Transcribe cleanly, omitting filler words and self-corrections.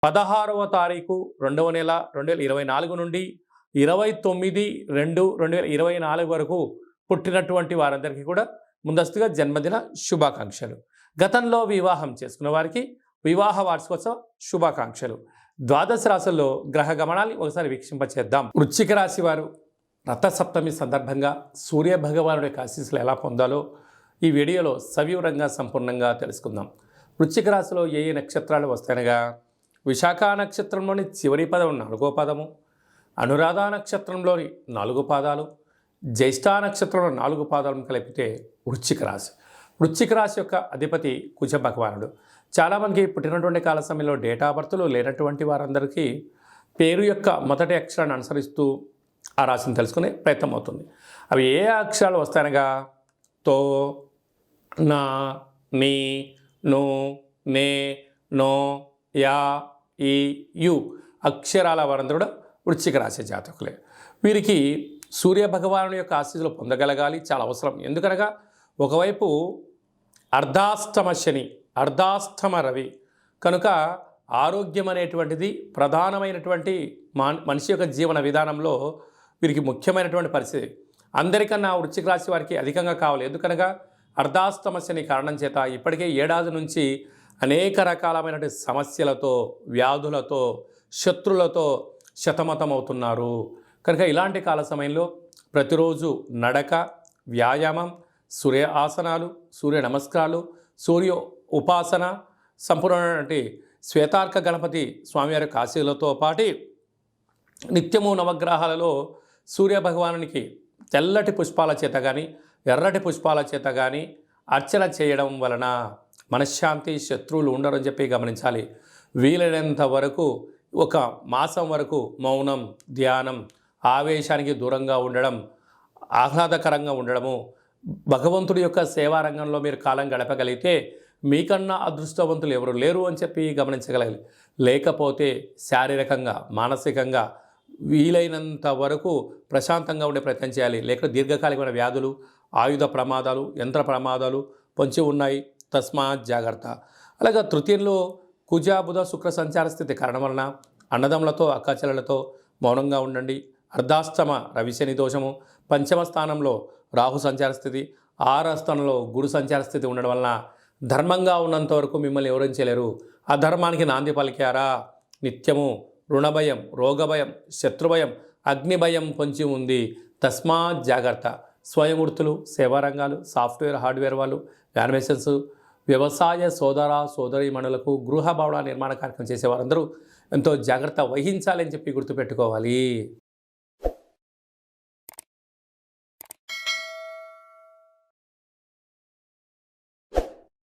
16వ తారీఖు 2వ నెల 2024 నుండి 29/2/2024 వరకు పుట్టినటువంటి వారందరికీ కూడా ముందస్తుగా జన్మదిన శుభాకాంక్షలు. గతంలో వివాహం చేసుకున్న వారికి వివాహ వార్షికోత్సవ శుభాకాంక్షలు. ద్వాదశ రాశుల్లో గ్రహ గమనాన్ని ఒకసారి వీక్షింపచేద్దాం. వృశ్చిక రాశి వారు రథసప్తమి సందర్భంగా సూర్య భగవానుడి యొక్క ఆశీస్సులు ఎలా పొందాలో ఈ వీడియోలో సవివరంగా సంపూర్ణంగా తెలుసుకుందాం. వృశ్చిక రాశిలో ఏ ఏ నక్షత్రాలు వస్తాయనగా విశాఖ నక్షత్రంలోని చివరి పదం 4వ పదము, అనురాధ నక్షత్రంలోని 4 పాదాలు, జ్యేష్ఠ నక్షత్రంలో 4 పాదాలను కలిపితే వృశ్చిక రాశి. వృశ్చిక రాశి యొక్క అధిపతి కుజ భగవానుడు. చాలామందికి పుట్టినటువంటి కాల సమయంలో డేట్ ఆఫ్ బర్త్లు లేనటువంటి వారందరికీ పేరు యొక్క మొదటి అక్షరాన్ని అనుసరిస్తూ ఆ రాశిని తెలుసుకునే ప్రయత్నం అవుతుంది. అవి ఏ అక్షరాలు వస్తాయనగా తో, నా, నీ, ను, నే, నో, యా, ఈ, యు అక్షరాల వారందరూ కూడా వృశ్చిక రాశి జాతకులే. వీరికి సూర్య భగవానుడి యొక్క ఆశీస్సులు పొందగలగాలి, చాలా అవసరం. ఎందుకనగా ఒకవైపు అర్ధాష్టమ శని, అర్ధాష్టమ రవి కనుక ఆరోగ్యం అనేటువంటిది ప్రధానమైనటువంటి మనిషి యొక్క జీవన విధానంలో వీరికి ముఖ్యమైనటువంటి పరిస్థితి. అందరికన్నా వృశ్చిక రాశి వారికి అధికంగా కావాలి. ఎందుకనగా అర్ధాష్టమ శని కారణం చేత ఇప్పటికే ఏడాది నుంచి అనేక రకాలమైనటువంటి సమస్యలతో, వ్యాధులతో, శత్రులతో శతమతమవుతున్నారు. కనుక ఇలాంటి కాల సమయంలో ప్రతిరోజు నడక, వ్యాయామం, సూర్య ఆసనాలు, సూర్య నమస్కారాలు, సూర్య ఉపాసన, సంపూర్ణమైనటువంటి శ్వేతార్క గణపతి స్వామివారి ఆశీస్సులతో పాటు నిత్యము నవగ్రహాలలో సూర్య భగవానునికి తెల్లటి పుష్పాల చేత కానీ ఎర్రటి పుష్పాల చేత కానీ అర్చన చేయడం వలన మనశ్శాంతి, శత్రువులు ఉండరని చెప్పి గమనించాలి. వీలైనంత వరకు ఒక మాసం వరకు మౌనం, ధ్యానం, ఆవేశానికి దూరంగా ఉండడం, ఆహ్లాదకరంగా ఉండడము, భగవంతుడి యొక్క సేవా రంగంలో మీరు కాలం గడపగలిగితే మీకన్నా అదృష్టవంతులు ఎవరు లేరు అని చెప్పి గమనించగలగాలి. లేకపోతే శారీరకంగా, మానసికంగా వీలైనంత వరకు ప్రశాంతంగా ఉండే ప్రయత్నం చేయాలి. లేక దీర్ఘకాలికమైన వ్యాధులు, ఆయుధ ప్రమాదాలు, యంత్ర ప్రమాదాలు పొంచి ఉన్నాయి. తస్మాత్ జాగ్రత్త. అలాగే తృతీయంలో కుజ బుధ శుక్ర సంచార స్థితి కారణం వలన అన్నదమ్ములతో, అక్కాచెల్లెలతో మౌనంగా ఉండండి. అర్ధాష్టమ రవిశని దోషము, పంచమ స్థానంలో రాహు సంచార స్థితి, 6వ స్థానంలో గురు సంచార స్థితి ఉండడం వలన ధర్మంగా ఉన్నంత వరకు మిమ్మల్ని ఎవరేం చేయలేరు. అధర్మానికి నాంది పలికారా నిత్యము రుణభయం, రోగభయం, శత్రుభయం, అగ్నిభయం పొంచి ఉంది. తస్మాత్ జాగ్రత్త. స్వయంవృత్తులు, సేవారంగాలు, సాఫ్ట్వేర్, హార్డ్వేర్ వాళ్ళు, యానిమేషన్స్, వ్యవసాయ సోదర సోదరీమణులకు గృహ భవన నిర్మాణ కార్యక్రమం చేసేవారందరూ ఎంతో జాగ్రత్త వహించాలని చెప్పి గుర్తుపెట్టుకోవాలి.